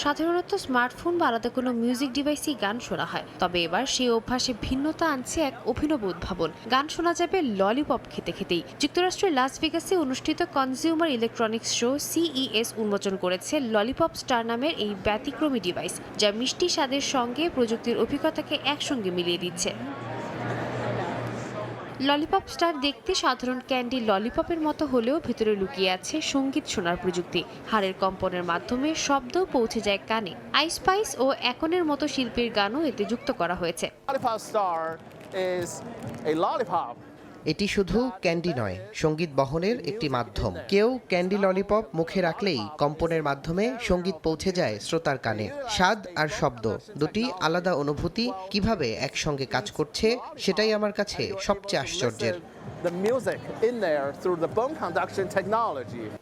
সাধারণত স্মার্টফোন বা আলাদা কোনো মিউজিক ডিভাইসেই গান শোনা হয়, তবে এবার সেই অভ্যাসে ভিন্নতা আনছে এক অভিনব উদ্ভাবন। গান শোনা যাবে ললিপপ খেতে খেতেই। যুক্তরাষ্ট্রের লাস ভেগাসে অনুষ্ঠিত কনজিউমার ইলেকট্রনিক্স শো CES উন্মোচন করেছে ললিপপ স্টার নামের এই ব্যতিক্রমী ডিভাইস, যা মিষ্টি স্বাদের সঙ্গে প্রযুক্তির অভিজ্ঞতাকে একসঙ্গে মিলিয়ে দিচ্ছে। ললিপপ স্টার দেখতে সাধারণ ক্যান্ডি ললিপপের মতো হলেও ভেতরে লুকিয়ে আছে সঙ্গীত শোনার প্রযুক্তি। হাড়ের কম্পনের মাধ্যমে শব্দ পৌঁছে যায় কানে। আইস্পাইস ও একনের মতো শিল্পীর গানও এতে যুক্ত করা হয়েছে। এটি শুধু ক্যান্ডি নয়, সঙ্গীত বহনের একটি মাধ্যম। কেউ ক্যান্ডি ললিপপ মুখে রাখলেই কম্পনের মাধ্যমে সঙ্গীত পৌঁছে যায় শ্রোতার কানে। স্বাদ আর শব্দ দুটি আলাদা অনুভূতি কিভাবে একসঙ্গে কাজ করছে, সেটাই আমার কাছে সবচেয়ে আশ্চর্যের।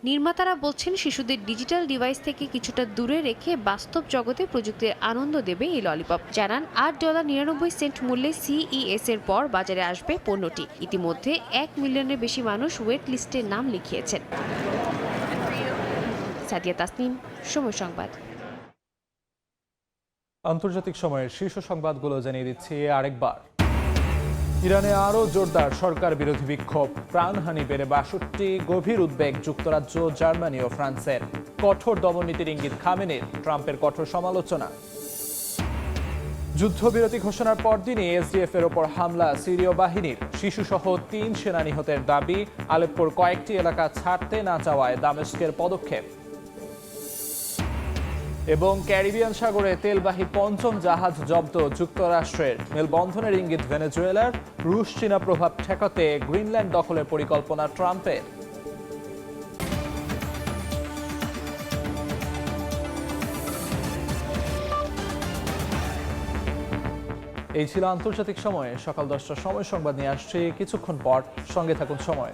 নির্মাতারা বলছেন শিশুদের ডিজিটাল ডিভাইস থেকে কিছুটা দূরে রেখে বাস্তব জগতে প্রযুক্তির আনন্দ দেবে এই ললিপপ। জানান $8.99 মূল্যে CES এর পর বাজারে আসবে পণ্যটি। ইতিমধ্যে 1 মিলিয়নের বেশি মানুষ ওয়েট লিস্টে নাম লিখিয়েছেন। সাদিয়া তাসনিম, সময় সংবাদ। আন্তর্জাতিক সময়ের শীর্ষ সংবাদগুলো জানিয়ে দিচ্ছি আরেকবার। ইরানে আরও জোরদার সরকার বিরোধী বিক্ষোভ, প্রাণহানি বেড়ে 62, গভীর উদ্বেগ যুক্তরাজ্য, জার্মানি ও ফ্রান্সের। কঠোর দমননীতির ইঙ্গিত খামেনির, ট্রাম্পের কঠোর সমালোচনা। যুদ্ধবিরতি ঘোষণার পরদিনই SDF এর ওপর হামলা সিরীয় বাহিনীর, শিশুসহ 3 সেনা নিহতের দাবি। আলেপ্পোর কয়েকটি এলাকা ছাড়তে না চাওয়ায় দামেস্কের পদক্ষেপ। এবং ক্যারিবিয়ান সাগরে তেলবাহী 5ম জাহাজ জব্দ যুক্তরাষ্ট্রের। মেলবন্ধনের ইঙ্গিত ভেনেজুয়েলার। রুশ চীনা প্রভাব ঠেকাতে গ্রিনল্যান্ড দখলের পরিকল্পনা ট্রাম্পের। এই ছিল আন্তর্জাতিক সময়ে। সকাল 10টার সময় সংবাদ নিয়ে আসছি কিছুক্ষণ পর। সঙ্গে থাকুন সময়।